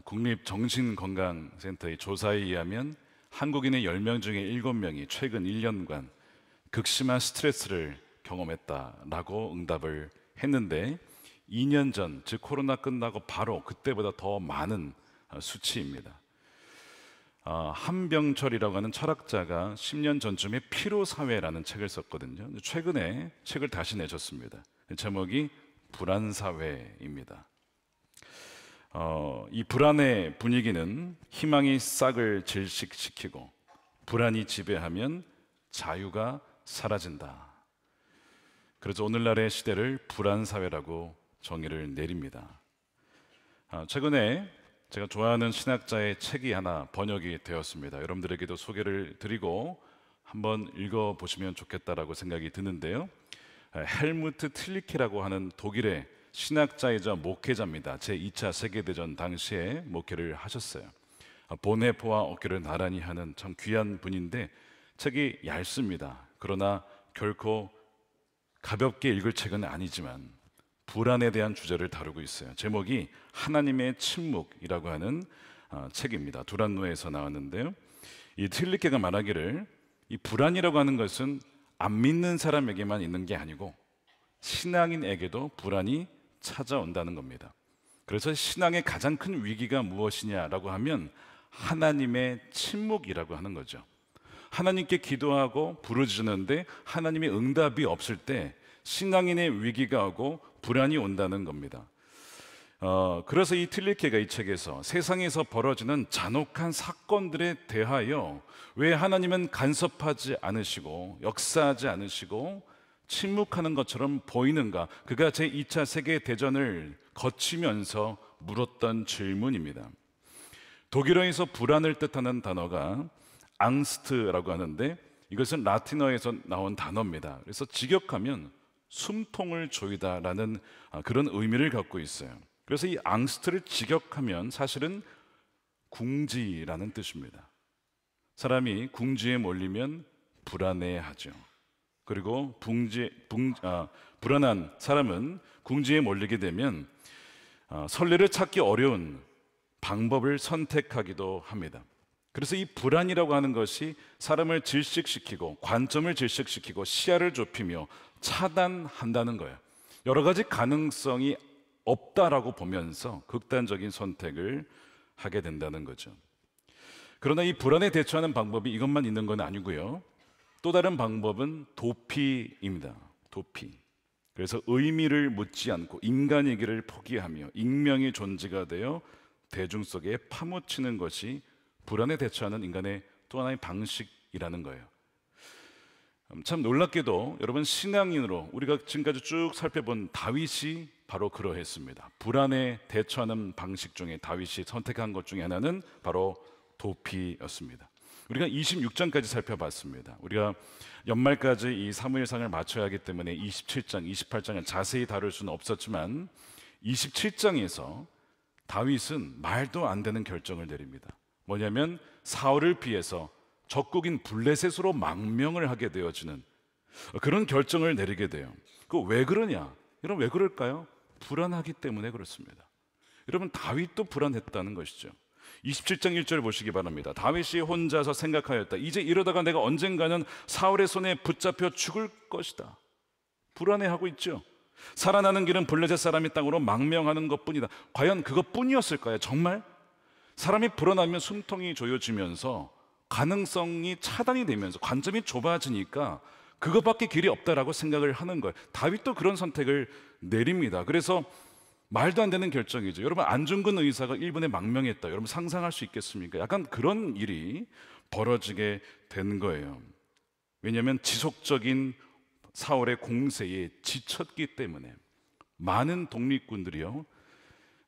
국립정신건강센터의 조사에 의하면 한국인의 10명 중에 7명이 최근 1년간 극심한 스트레스를 경험했다라고 응답을 했는데 2년 전, 즉 코로나 끝나고 바로 그때보다 더 많은 수치입니다. 한병철이라고 하는 철학자가 10년 전쯤에 피로사회라는 책을 썼거든요. 최근에 책을 다시 내셨습니다. 제목이 불안사회입니다. 이 불안의 분위기는 희망이 싹을 질식시키고 불안이 지배하면 자유가 사라진다. 그래서 오늘날의 시대를 불안사회라고 정의를 내립니다. 최근에 제가 좋아하는 신학자의 책이 하나 번역이 되었습니다. 여러분들에게도 소개를 드리고 한번 읽어보시면 좋겠다라고 생각이 드는데요. 헬무트 틸리케라고 하는 독일의 신학자이자 목회자입니다. 제2차 세계대전 당시에 목회를 하셨어요. 본해포와 어깨를 나란히 하는 참 귀한 분인데 책이 얇습니다. 그러나 결코 가볍게 읽을 책은 아니지만 불안에 대한 주제를 다루고 있어요. 제목이 하나님의 침묵이라고 하는 책입니다. 두란노에서 나왔는데요. 이 틸리케가 말하기를 이 불안이라고 하는 것은 안 믿는 사람에게만 있는 게 아니고 신앙인에게도 불안이 찾아온다는 겁니다. 그래서 신앙의 가장 큰 위기가 무엇이냐라고 하면 하나님의 침묵이라고 하는 거죠. 하나님께 기도하고 부르짖는데 하나님의 응답이 없을 때 신앙인의 위기가 오고 불안이 온다는 겁니다. 그래서 이 틸리케가 이 책에서 세상에서 벌어지는 잔혹한 사건들에 대하여 왜 하나님은 간섭하지 않으시고 역사하지 않으시고 침묵하는 것처럼 보이는가? 그가 제2차 세계대전을 거치면서 물었던 질문입니다. 독일어에서 불안을 뜻하는 단어가 앙스트라고 하는데 이것은 라틴어에서 나온 단어입니다. 그래서 직역하면 숨통을 조이다라는 그런 의미를 갖고 있어요. 그래서 이 앙스트를 직역하면 사실은 궁지라는 뜻입니다. 사람이 궁지에 몰리면 불안해하죠. 그리고 불안한 사람은 궁지에 몰리게 되면 선례를 찾기 어려운 방법을 선택하기도 합니다. 그래서 이 불안이라고 하는 것이 사람을 질식시키고 관점을 질식시키고 시야를 좁히며 차단한다는 거예요. 여러 가지 가능성이 없다라고 보면서 극단적인 선택을 하게 된다는 거죠. 그러나 이 불안에 대처하는 방법이 이것만 있는 건 아니고요. 또 다른 방법은 도피입니다. 도피. 그래서 의미를 묻지 않고 인간이기를 포기하며 익명의 존재가 되어 대중 속에 파묻히는 것이 불안에 대처하는 인간의 또 하나의 방식이라는 거예요. 참 놀랍게도 여러분 신앙인으로 우리가 지금까지 쭉 살펴본 다윗이 바로 그러했습니다. 불안에 대처하는 방식 중에 다윗이 선택한 것 중에 하나는 바로 도피였습니다. 우리가 26장까지 살펴봤습니다. 우리가 연말까지 이 사무엘상을 마쳐야 하기 때문에 27장, 28장을 자세히 다룰 수는 없었지만 27장에서 다윗은 말도 안 되는 결정을 내립니다. 뭐냐면 사울을 피해서 적국인 블레셋으로 망명을 하게 되어지는 그런 결정을 내리게 돼요. 그 왜 그러냐? 여러분 왜 그럴까요? 불안하기 때문에 그렇습니다. 여러분 다윗도 불안했다는 것이죠. 27장 1절 보시기 바랍니다. 다윗이 혼자서 생각하였다. 이제 이러다가 내가 언젠가는 사울의 손에 붙잡혀 죽을 것이다. 불안해하고 있죠. 살아나는 길은 블레셋 사람이 땅으로 망명하는 것뿐이다. 과연 그것뿐이었을까요? 정말? 사람이 불안하면 숨통이 조여지면서 가능성이 차단이 되면서 관점이 좁아지니까 그것밖에 길이 없다라고 생각을 하는 거예요. 다윗도 그런 선택을 내립니다. 그래서 말도 안 되는 결정이죠. 여러분 안중근 의사가 일본에 망명했다. 여러분 상상할 수 있겠습니까? 약간 그런 일이 벌어지게 된 거예요. 왜냐하면 지속적인 사울의 공세에 지쳤기 때문에 많은 독립군들이요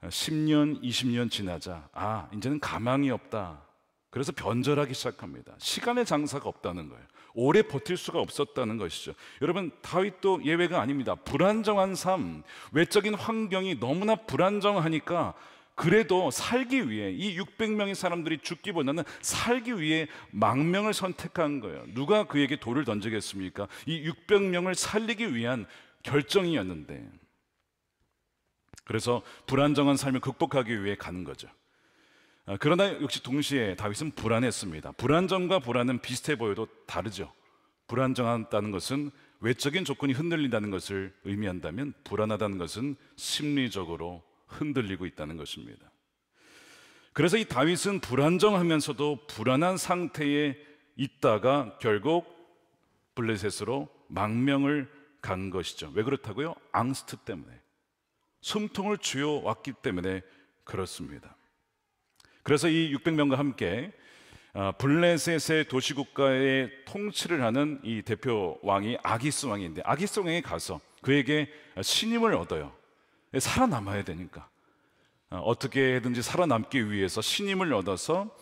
10년, 20년 지나자 이제는 가망이 없다. 그래서 변절하기 시작합니다. 시간의 장사가 없다는 거예요. 오래 버틸 수가 없었다는 것이죠. 여러분 다윗도 예외가 아닙니다. 불안정한 삶, 외적인 환경이 너무나 불안정하니까 그래도 살기 위해 이 600명의 사람들이 죽기보다는 살기 위해 망명을 선택한 거예요. 누가 그에게 돌을 던지겠습니까? 이 600명을 살리기 위한 결정이었는데, 그래서 불안정한 삶을 극복하기 위해 가는 거죠. 그러나 역시 동시에 다윗은 불안했습니다. 불안정과 불안은 비슷해 보여도 다르죠. 불안정하다는 것은 외적인 조건이 흔들린다는 것을 의미한다면, 불안하다는 것은 심리적으로 흔들리고 있다는 것입니다. 그래서 이 다윗은 불안정하면서도 불안한 상태에 있다가 결국 블레셋으로 망명을 간 것이죠. 왜 그렇다고요? 앙스트 때문에, 숨통을 쥐어왔기 때문에 그렇습니다. 그래서 이 600명과 함께 블레셋의 도시국가의 통치를 하는 이 대표 왕이 아기스 왕인데, 아기스 왕에 가서 그에게 신임을 얻어요. 살아남아야 되니까 어떻게든지 살아남기 위해서 신임을 얻어서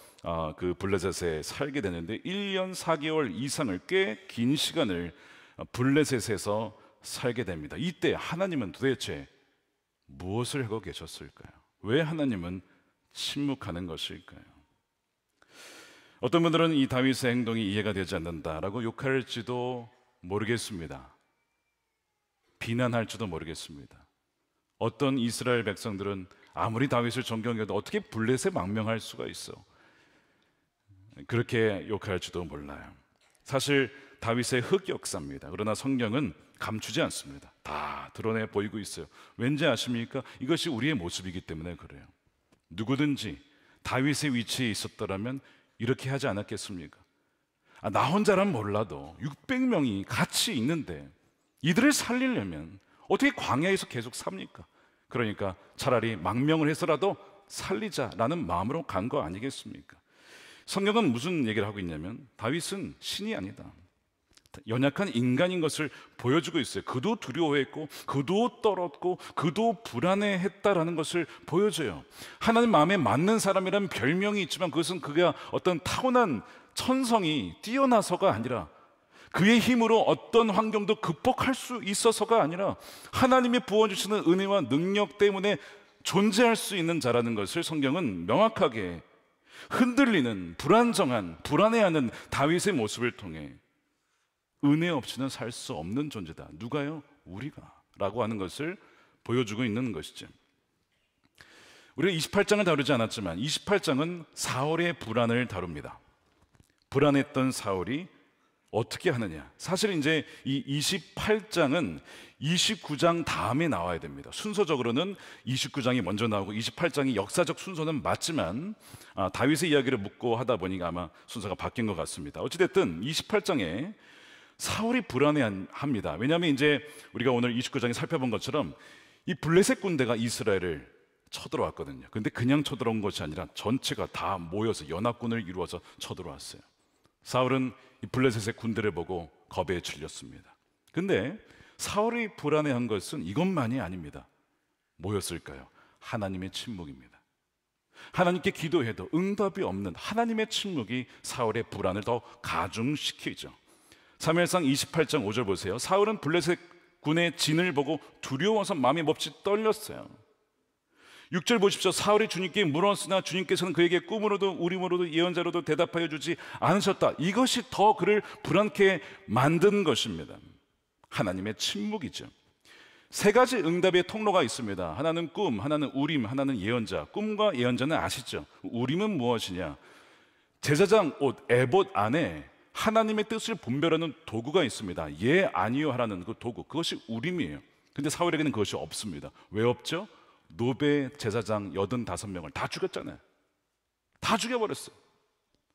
그 블레셋에 살게 되는데, 1년 4개월 이상을, 꽤 긴 시간을 블레셋에서 살게 됩니다. 이때 하나님은 도대체 무엇을 하고 계셨을까요? 왜 하나님은 침묵하는 것일까요? 어떤 분들은 이 다윗의 행동이 이해가 되지 않는다라고 욕할지도 모르겠습니다. 비난할지도 모르겠습니다. 어떤 이스라엘 백성들은 아무리 다윗을 존경해도 어떻게 블레셋에 망명할 수가 있어, 그렇게 욕할지도 몰라요. 사실 다윗의 흑역사입니다. 그러나 성경은 감추지 않습니다. 다 드러내 보이고 있어요. 왠지 아십니까? 이것이 우리의 모습이기 때문에 그래요. 누구든지 다윗의 위치에 있었더라면 이렇게 하지 않았겠습니까? 나 혼자란 몰라도 600명이 같이 있는데 이들을 살리려면 어떻게 광야에서 계속 삽니까? 그러니까 차라리 망명을 해서라도 살리자라는 마음으로 간 거 아니겠습니까? 성경은 무슨 얘기를 하고 있냐면, 다윗은 신이 아니다, 연약한 인간인 것을 보여주고 있어요. 그도 두려워했고, 그도 떨었고, 그도 불안해했다라는 것을 보여줘요. 하나님 마음에 맞는 사람이라는 별명이 있지만, 그것은 그가 어떤 타고난 천성이 뛰어나서가 아니라, 그의 힘으로 어떤 환경도 극복할 수 있어서가 아니라, 하나님이 부어주시는 은혜와 능력 때문에 존재할 수 있는 자라는 것을 성경은 명확하게, 흔들리는, 불안정한, 불안해하는 다윗의 모습을 통해 은혜 없이는 살 수 없는 존재다. 누가요? 우리가 라고 하는 것을 보여주고 있는 것이죠. 우리가 28장을 다루지 않았지만 28장은 사울의 불안을 다룹니다. 불안했던 사울이 어떻게 하느냐. 사실 이제 이 28장은 29장 다음에 나와야 됩니다. 순서적으로는 29장이 먼저 나오고 28장이 역사적 순서는 맞지만 다윗의 이야기를 묻고 하다 보니까 아마 순서가 바뀐 것 같습니다. 어찌됐든 28장에 사울이 불안해합니다. 왜냐하면 이제 우리가 오늘 29장에 살펴본 것처럼 이 블레셋 군대가 이스라엘을 쳐들어왔거든요. 근데 그냥 쳐들어온 것이 아니라 전체가 다 모여서 연합군을 이루어서 쳐들어왔어요. 사울은 이 블레셋의 군대를 보고 겁에 질렸습니다. 근데 사울이 불안해한 것은 이것만이 아닙니다. 뭐였을까요? 하나님의 침묵입니다. 하나님께 기도해도 응답이 없는 하나님의 침묵이 사울의 불안을 더 가중시키죠. 사무엘상 28장 5절 보세요. 사울은 블레셋 군의 진을 보고 두려워서 마음이 몹시 떨렸어요. 6절 보십시오. 사울이 주님께 물었으나 주님께서는 그에게 꿈으로도 우림으로도 예언자로도 대답하여 주지 않으셨다. 이것이 더 그를 불안케 만든 것입니다. 하나님의 침묵이죠. 세 가지 응답의 통로가 있습니다. 하나는 꿈, 하나는 우림, 하나는 예언자. 꿈과 예언자는 아시죠? 우림은 무엇이냐? 제사장 옷, 에봇 안에 하나님의 뜻을 분별하는 도구가 있습니다. 예, 아니요 하라는 그 도구, 그것이 우림이에요. 근데 사울에게는 그것이 없습니다. 왜 없죠? 노베 제사장 85명을 다 죽였잖아요. 다 죽여버렸어요.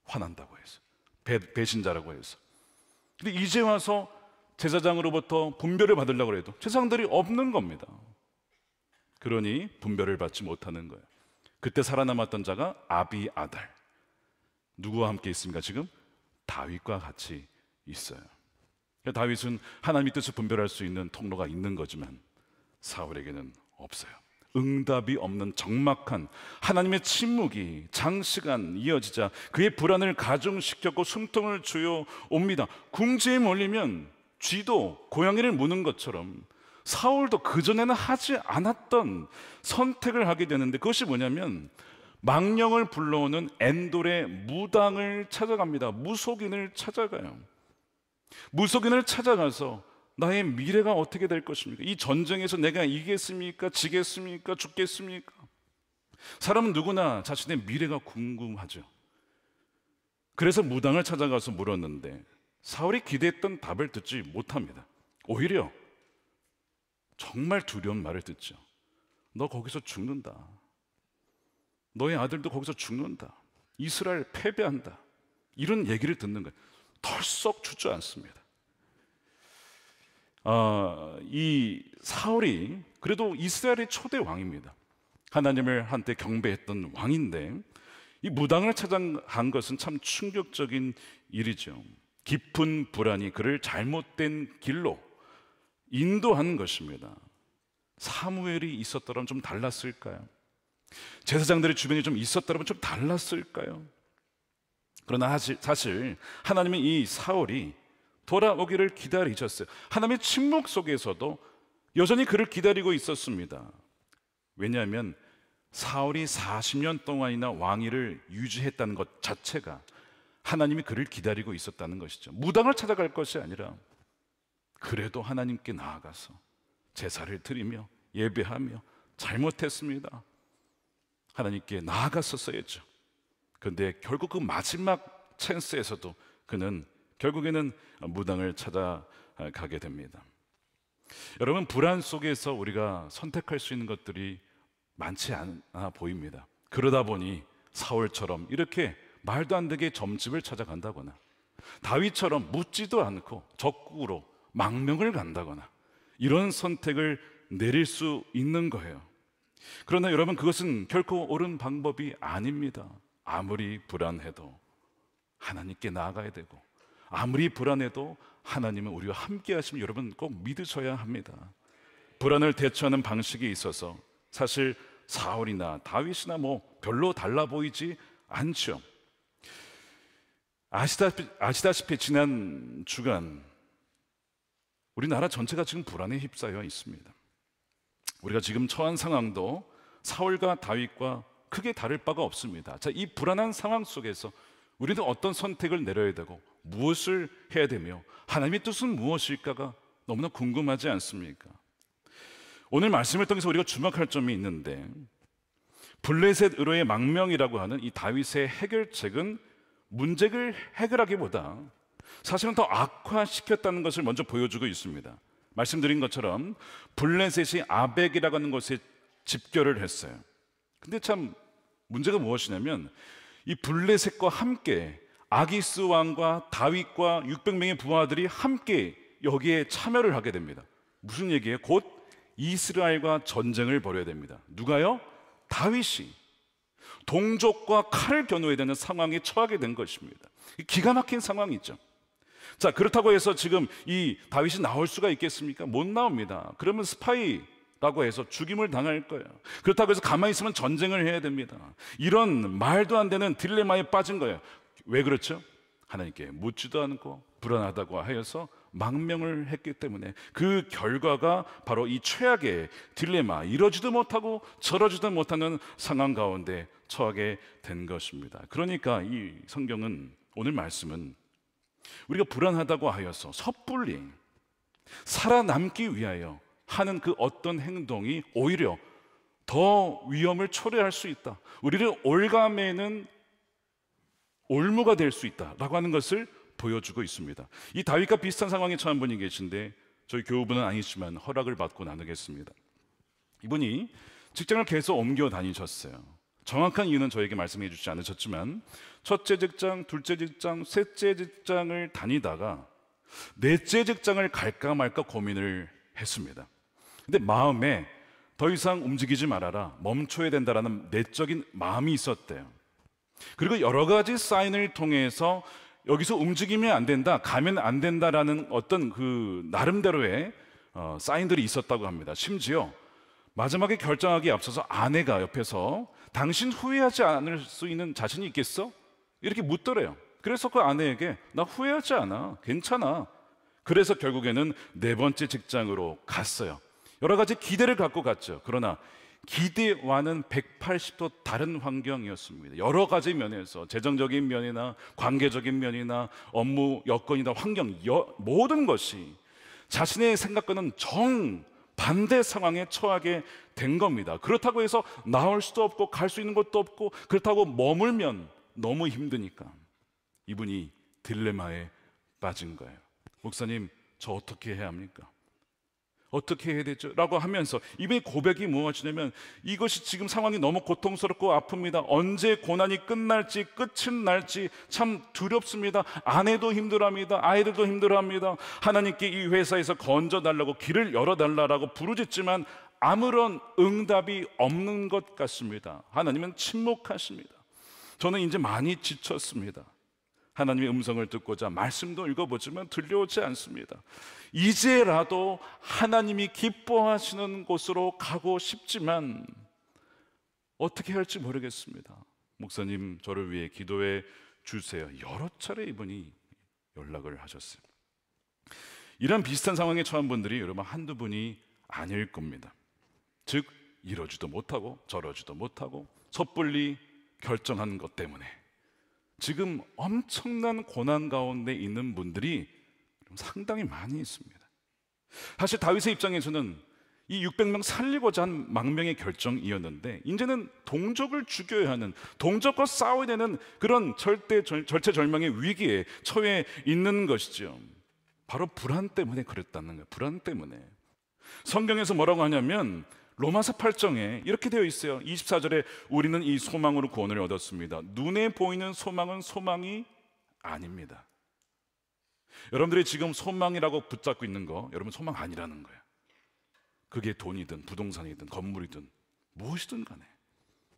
화난다고 해서, 배신자라고 해서. 근데 이제 와서 제사장으로부터 분별을 받으려고 해도 제사장들이 없는 겁니다. 그러니 분별을 받지 못하는 거예요. 그때 살아남았던 자가 아비아달. 누구와 함께 있습니까? 지금 다윗과 같이 있어요. 다윗은 하나님의 뜻을 분별할 수 있는 통로가 있는 거지만 사울에게는 없어요. 응답이 없는 적막한 하나님의 침묵이 장시간 이어지자 그의 불안을 가중시켰고 숨통을 조여옵니다. 궁지에 몰리면 쥐도 고양이를 무는 것처럼 사울도 그전에는 하지 않았던 선택을 하게 되는데, 그것이 뭐냐면 망령을 불러오는 엔돌의 무당을 찾아갑니다. 무속인을 찾아가요. 무속인을 찾아가서 나의 미래가 어떻게 될 것입니까? 이 전쟁에서 내가 이기겠습니까? 지겠습니까? 죽겠습니까? 사람은 누구나 자신의 미래가 궁금하죠. 그래서 무당을 찾아가서 물었는데 사울이 기대했던 답을 듣지 못합니다. 오히려 정말 두려운 말을 듣죠. 너 거기서 죽는다. 너의 아들도 거기서 죽는다. 이스라엘 패배한다. 이런 얘기를 듣는 거예요. 털썩 주저앉습니다. 이 사울이 그래도 이스라엘의 초대 왕입니다. 하나님을 한때 경배했던 왕인데 이 무당을 찾아간 것은 참 충격적인 일이죠. 깊은 불안이 그를 잘못된 길로 인도하는 것입니다. 사무엘이 있었더라면 좀 달랐을까요? 제사장들의 주변에 좀 있었더라면 좀 달랐을까요? 그러나 사실 하나님은 이 사울이 돌아오기를 기다리셨어요. 하나님의 침묵 속에서도 여전히 그를 기다리고 있었습니다. 왜냐하면 사울이 40년 동안이나 왕위를 유지했다는 것 자체가 하나님이 그를 기다리고 있었다는 것이죠. 무당을 찾아갈 것이 아니라 그래도 하나님께 나아가서 제사를 드리며 예배하며 잘못했습니다. 하나님께 나아갔었어야죠. 그런데 결국 그 마지막 찬스에서도 그는 결국에는 무당을 찾아가게 됩니다. 여러분, 불안 속에서 우리가 선택할 수 있는 것들이 많지 않아 보입니다. 그러다 보니 사울처럼 이렇게 말도 안 되게 점집을 찾아간다거나 다윗처럼 묻지도 않고 적극으로 망명을 간다거나 이런 선택을 내릴 수 있는 거예요. 그러나 여러분, 그것은 결코 옳은 방법이 아닙니다. 아무리 불안해도 하나님께 나아가야 되고, 아무리 불안해도 하나님은 우리와 함께 하시면 여러분 꼭 믿으셔야 합니다. 불안을 대처하는 방식이 있어서 사실 사울이나 다윗이나 별로 달라 보이지 않죠. 아시다시피 지난 주간 우리나라 전체가 지금 불안에 휩싸여 있습니다. 우리가 지금 처한 상황도 사울과 다윗과 크게 다를 바가 없습니다. 자, 이 불안한 상황 속에서 우리는 어떤 선택을 내려야 되고 무엇을 해야 되며 하나님의 뜻은 무엇일까가 너무나 궁금하지 않습니까? 오늘 말씀을 통해서 우리가 주목할 점이 있는데, 블레셋 의로의 망명이라고 하는 이 다윗의 해결책은 문제를 해결하기보다 사실은 더 악화시켰다는 것을 먼저 보여주고 있습니다. 말씀드린 것처럼 블레셋이 아벡이라고 하는 곳에 집결을 했어요. 근데 참 문제가 무엇이냐면 이 블레셋과 함께 아기스 왕과 다윗과 600명의 부하들이 함께 여기에 참여를 하게 됩니다. 무슨 얘기예요? 곧 이스라엘과 전쟁을 벌여야 됩니다. 누가요? 다윗이 동족과 칼을 겨누어야 되는 상황에 처하게 된 것입니다. 기가 막힌 상황이죠. 자, 그렇다고 해서 지금 이 다윗이 나올 수가 있겠습니까? 못 나옵니다. 그러면 스파이라고 해서 죽임을 당할 거예요. 그렇다고 해서 가만히 있으면 전쟁을 해야 됩니다. 이런 말도 안 되는 딜레마에 빠진 거예요. 왜 그렇죠? 하나님께 묻지도 않고 불안하다고 하여서 망명을 했기 때문에 그 결과가 바로 이 최악의 딜레마, 이러지도 못하고 저러지도 못하는 상황 가운데 처하게 된 것입니다. 그러니까 이 성경은, 오늘 말씀은 우리가 불안하다고 하여서 섣불리 살아남기 위하여 하는 그 어떤 행동이 오히려 더 위험을 초래할 수 있다, 우리를 올가매는 올무가 될 수 있다라고 하는 것을 보여주고 있습니다. 이 다윗과 비슷한 상황에 처한 분이 계신데 저희 교우분은 아니지만 허락을 받고 나누겠습니다. 이분이 직장을 계속 옮겨 다니셨어요. 정확한 이유는 저에게 말씀해 주지 않으셨지만 첫째 직장, 둘째 직장, 셋째 직장을 다니다가 넷째 직장을 갈까 말까 고민을 했습니다. 근데 마음에 더 이상 움직이지 말아라, 멈춰야 된다라는 내적인 마음이 있었대요. 그리고 여러 가지 사인을 통해서 여기서 움직이면 안 된다, 가면 안 된다라는 어떤 그 나름대로의 사인들이 있었다고 합니다. 심지어 마지막에 결정하기에 앞서서 아내가 옆에서 당신 후회하지 않을 수 있는 자신이 있겠어? 이렇게 묻더래요. 그래서 그 아내에게 나 후회하지 않아, 괜찮아. 그래서 결국에는 네 번째 직장으로 갔어요. 여러 가지 기대를 갖고 갔죠. 그러나 기대와는 180도 다른 환경이었습니다. 여러 가지 면에서 재정적인 면이나 관계적인 면이나 업무 여건이나 환경, 모든 것이 자신의 생각과는 정 반대 상황에 처하게 된 겁니다. 그렇다고 해서 나올 수도 없고 갈 수 있는 것도 없고, 그렇다고 머물면 너무 힘드니까 이분이 딜레마에 빠진 거예요. 목사님, 저 어떻게 해야 합니까? 어떻게 해야 되죠? 라고 하면서 이분의 고백이 무엇이냐면, 이것이 지금 상황이 너무 고통스럽고 아픕니다. 언제 고난이 끝날지, 끝은 날지 참 두렵습니다. 아내도 힘들어합니다. 아이들도 힘들어합니다. 하나님께 이 회사에서 건져달라고, 길을 열어달라고 부르짖지만 아무런 응답이 없는 것 같습니다. 하나님은 침묵하십니다. 저는 이제 많이 지쳤습니다. 하나님의 음성을 듣고자 말씀도 읽어보지만 들려오지 않습니다. 이제라도 하나님이 기뻐하시는 곳으로 가고 싶지만 어떻게 할지 모르겠습니다. 목사님, 저를 위해 기도해 주세요. 여러 차례 이분이 연락을 하셨어요. 이런 비슷한 상황에 처한 분들이 여러분 한두 분이 아닐 겁니다. 즉, 이러지도 못하고 저러지도 못하고 섣불리 결정한 것 때문에 지금 엄청난 고난 가운데 있는 분들이 상당히 많이 있습니다. 사실 다윗의 입장에서는 이 600명 살리고자 한 망명의 결정이었는데, 이제는 동족을 죽여야 하는, 동족과 싸워야 되는 그런 절체절명의 위기에 처해 있는 것이죠. 바로 불안 때문에 그랬다는 거예요. 불안 때문에. 성경에서 뭐라고 하냐면 로마서 8장에 이렇게 되어 있어요. 24절에 우리는 이 소망으로 구원을 얻었습니다. 눈에 보이는 소망은 소망이 아닙니다. 여러분들이 지금 소망이라고 붙잡고 있는 거, 여러분 소망 아니라는 거예요. 그게 돈이든 부동산이든 건물이든 무엇이든 간에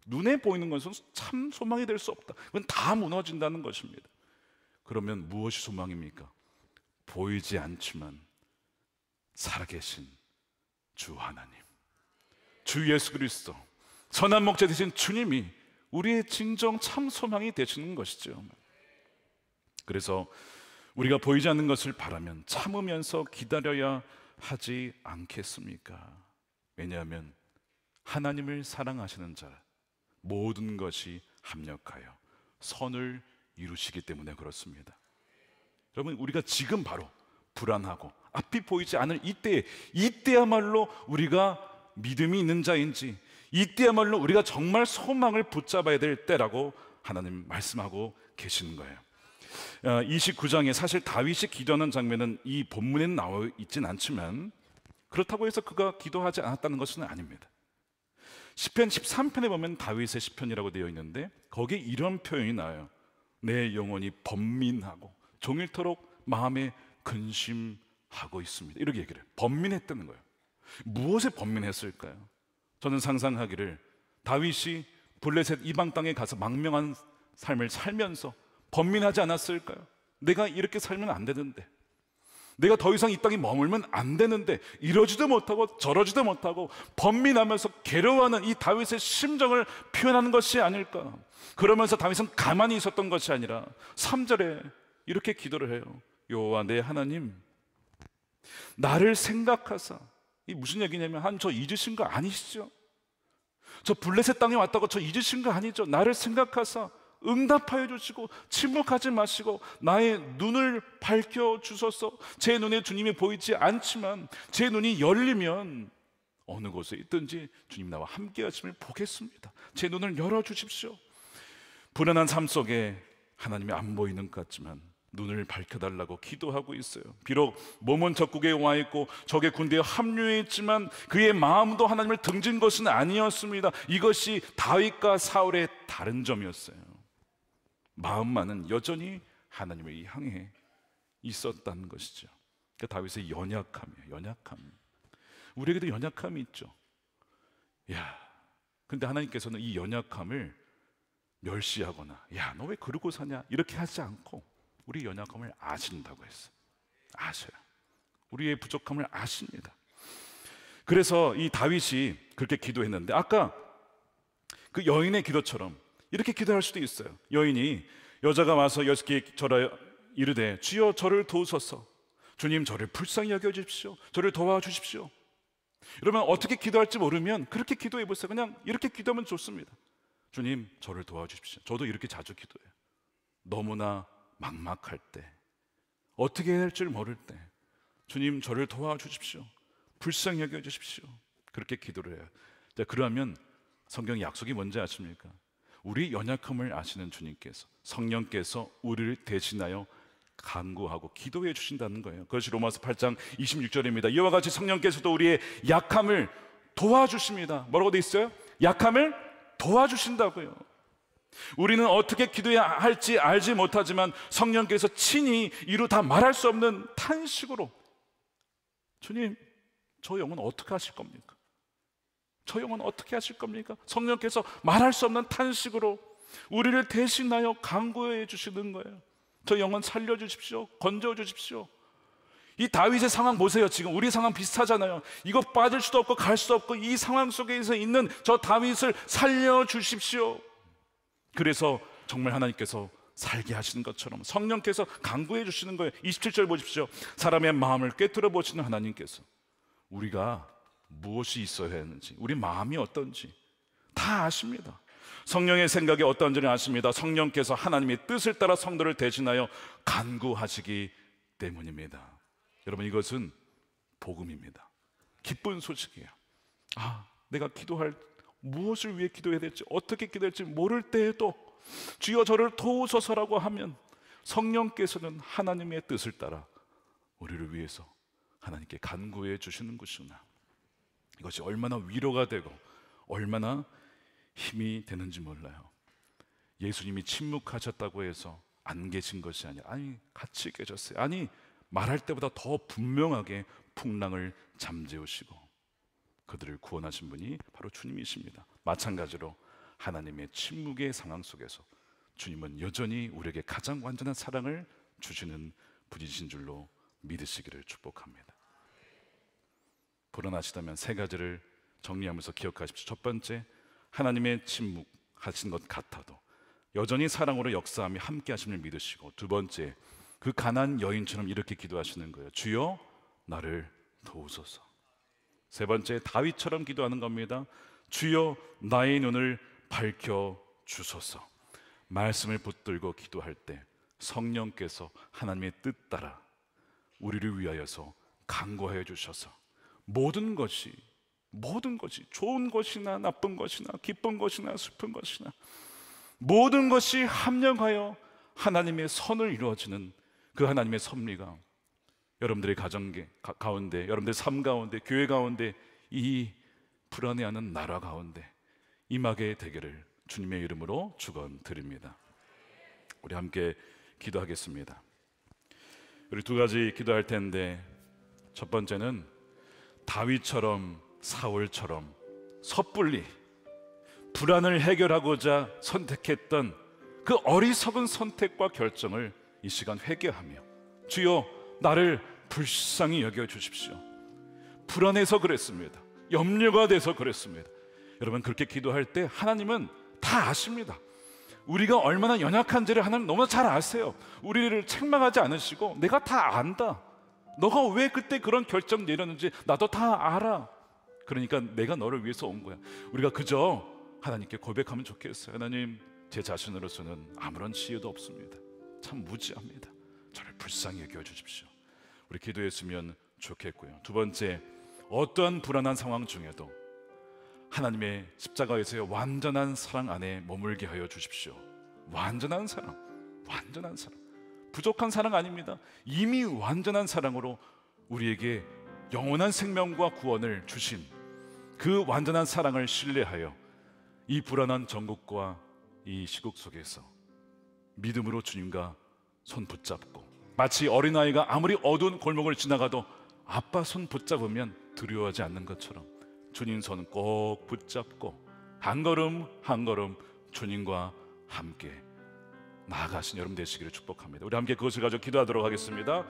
눈에 보이는 것은 참 소망이 될 수 없다. 그건 다 무너진다는 것입니다. 그러면 무엇이 소망입니까? 보이지 않지만 살아계신 주 하나님, 주 예수 그리스도, 선한 목자 되신 주님이 우리의 진정 참 소망이 되시는 것이죠. 그래서 우리가 보이지 않는 것을 바라면 참으면서 기다려야 하지 않겠습니까? 왜냐하면 하나님을 사랑하시는 자 모든 것이 합력하여 선을 이루시기 때문에 그렇습니다. 여러분, 우리가 지금 바로 불안하고 앞이 보이지 않을 이때야말로 우리가 믿음이 있는 자인지, 이때야말로 우리가 정말 소망을 붙잡아야 될 때라고 하나님 말씀하고 계시는 거예요. 29장에 사실 다윗이 기도하는 장면은 이 본문에는 나와 있진 않지만, 그렇다고 해서 그가 기도하지 않았다는 것은 아닙니다. 시편 13편에 보면 다윗의 시편이라고 되어 있는데 거기에 이런 표현이 나와요. 내 영혼이 번민하고 종일토록 마음에 근심하고 있습니다. 이렇게 얘기를 해요. 번민했다는 거예요. 무엇에 번민했을까요? 저는 상상하기를 다윗이 블레셋 이방 땅에 가서 망명한 삶을 살면서 번민하지 않았을까요? 내가 이렇게 살면 안 되는데, 내가 더 이상 이 땅에 머물면 안 되는데, 이러지도 못하고 저러지도 못하고 번민하면서 괴로워하는 이 다윗의 심정을 표현하는 것이 아닐까. 그러면서 다윗은 가만히 있었던 것이 아니라 3절에 이렇게 기도를 해요. 여호와 내 하나님, 나를 생각하사. 이 무슨 얘기냐면, 한 저 잊으신 거 아니시죠? 저 블레셋 땅에 왔다고 저 잊으신 거 아니죠? 나를 생각하사 응답하여 주시고 침묵하지 마시고 나의 눈을 밝혀 주소서. 제 눈에 주님이 보이지 않지만 제 눈이 열리면 어느 곳에 있든지 주님 나와 함께 하심을 보겠습니다. 제 눈을 열어주십시오. 불안한 삶 속에 하나님이 안 보이는 것 같지만 눈을 밝혀달라고 기도하고 있어요. 비록 몸은 적국에 와 있고 적의 군대에 합류해 있지만 그의 마음도 하나님을 등진 것은 아니었습니다. 이것이 다윗과 사울의 다른 점이었어요. 마음만은 여전히 하나님을 향해 있었다는 것이죠. 그러니까 다윗의 연약함이에요. 연약함. 우리에게도 연약함이 있죠. 근데 하나님께서는 이 연약함을 멸시하거나 야, 너 왜 그러고 사냐 이렇게 하지 않고 우리 연약함을 아신다고 했어요. 아셔요. 우리의 부족함을 아십니다. 그래서 이 다윗이 그렇게 기도했는데, 아까 그 여인의 기도처럼 이렇게 기도할 수도 있어요. 여인이, 여자가 와서 여호와께 절하여 이르되 주여 저를 도우소서. 주님 저를 불쌍히 여겨주십시오. 저를 도와주십시오. 여러분, 어떻게 기도할지 모르면 그렇게 기도해 보세요. 그냥 이렇게 기도하면 좋습니다. 주님 저를 도와주십시오. 저도 이렇게 자주 기도해요. 너무나 막막할 때, 어떻게 해야 할지 모를 때 주님 저를 도와주십시오. 불쌍히 여겨 주십시오. 그렇게 기도를 해요. 자, 그러면 성경 약속이 뭔지 아십니까? 우리 연약함을 아시는 주님께서, 성령께서 우리를 대신하여 간구하고 기도해 주신다는 거예요. 그것이 로마서 8장 26절입니다. 이와 같이 성령께서도 우리의 약함을 도와주십니다. 뭐라고 돼 있어요? 약함을 도와주신다고요. 우리는 어떻게 기도해야 할지 알지 못하지만 성령께서 친히 이루 다 말할 수 없는 탄식으로, 주님, 저 영혼 어떻게 하실 겁니까? 저 영혼 어떻게 하실 겁니까? 성령께서 말할 수 없는 탄식으로 우리를 대신하여 간구해 주시는 거예요. 저 영혼 살려주십시오. 건져주십시오. 이 다윗의 상황 보세요. 지금 우리 상황 비슷하잖아요. 이거 빠질 수도 없고 갈 수도 없고 이 상황 속에서 있는 저 다윗을 살려주십시오. 그래서 정말 하나님께서 살게 하시는 것처럼 성령께서 간구해 주시는 거예요. 27절 보십시오. 사람의 마음을 꿰뚫어 보시는 하나님께서 우리가 무엇이 있어야 하는지, 우리 마음이 어떤지 다 아십니다. 성령의 생각이 어떤지를 아십니다. 성령께서 하나님의 뜻을 따라 성도를 대신하여 간구하시기 때문입니다. 여러분, 이것은 복음입니다. 기쁜 소식이에요. 내가 무엇을 위해 기도해야 될지, 어떻게 기도해야 될지 모를 때에도 주여 저를 도우소서라고 하면 성령께서는 하나님의 뜻을 따라 우리를 위해서 하나님께 간구해 주시는 것이구나. 이것이 얼마나 위로가 되고 얼마나 힘이 되는지 몰라요. 예수님이 침묵하셨다고 해서 안 계신 것이 아니라, 같이 계셨어요. 말할 때보다 더 분명하게 풍랑을 잠재우시고 그들을 구원하신 분이 바로 주님이십니다. 마찬가지로 하나님의 침묵의 상황 속에서 주님은 여전히 우리에게 가장 완전한 사랑을 주시는 분이신 줄로 믿으시기를 축복합니다. 불안하시다면 세 가지를 정리하면서 기억하십시오. 첫 번째, 하나님의 침묵하신 것 같아도 여전히 사랑으로 역사하며 함께 하심을 믿으시고, 두 번째, 그 가난한 여인처럼 이렇게 기도하시는 거예요. 주여 나를 도우소서. 세 번째, 다윗처럼 기도하는 겁니다. 주여 나의 눈을 밝혀 주소서. 말씀을 붙들고 기도할 때 성령께서 하나님의 뜻 따라 우리를 위하여서 간구하여 주셔서 모든 것이 좋은 것이나 나쁜 것이나 기쁜 것이나 슬픈 것이나 모든 것이 합력하여 하나님의 선을 이루어지는 그 하나님의 섭리가 여러분들의 가정 가운데, 여러분들의 삶 가운데, 교회 가운데, 이 불안해하는 나라 가운데 임하게 되기를 주님의 이름으로 축원드립니다. 우리 함께 기도하겠습니다. 우리 두 가지 기도할 텐데, 첫 번째는 다윗처럼 사울처럼 섣불리 불안을 해결하고자 선택했던 그 어리석은 선택과 결정을 이 시간 회개하며, 주여 나를 불쌍히 여겨 주십시오. 불안해서 그랬습니다. 염려가 돼서 그랬습니다. 여러분, 그렇게 기도할 때 하나님은 다 아십니다. 우리가 얼마나 연약한지를 하나님 너무 잘 아세요. 우리를 책망하지 않으시고 내가 다 안다, 너가 왜 그때 그런 결정 내렸는지 나도 다 알아. 그러니까 내가 너를 위해서 온 거야. 우리가 그저 하나님께 고백하면 좋겠어요. 하나님, 제 자신으로서는 아무런 지혜도 없습니다. 참 무지합니다. 저를 불쌍히 여겨주십시오. 우리 기도했으면 좋겠고요. 두 번째, 어떠한 불안한 상황 중에도 하나님의 십자가에서의 완전한 사랑 안에 머물게 하여 주십시오. 완전한 사랑, 완전한 사랑, 부족한 사랑 아닙니다. 이미 완전한 사랑으로 우리에게 영원한 생명과 구원을 주신 그 완전한 사랑을 신뢰하여 이 불안한 전국과 이 시국 속에서 믿음으로 주님과 손 붙잡고, 마치 어린아이가 아무리 어두운 골목을 지나가도 아빠 손 붙잡으면 두려워하지 않는 것처럼 주님 손 꼭 붙잡고 한 걸음 한 걸음 주님과 함께 나아가신 여러분 되시기를 축복합니다. 우리 함께 그것을 가지고 기도하도록 하겠습니다.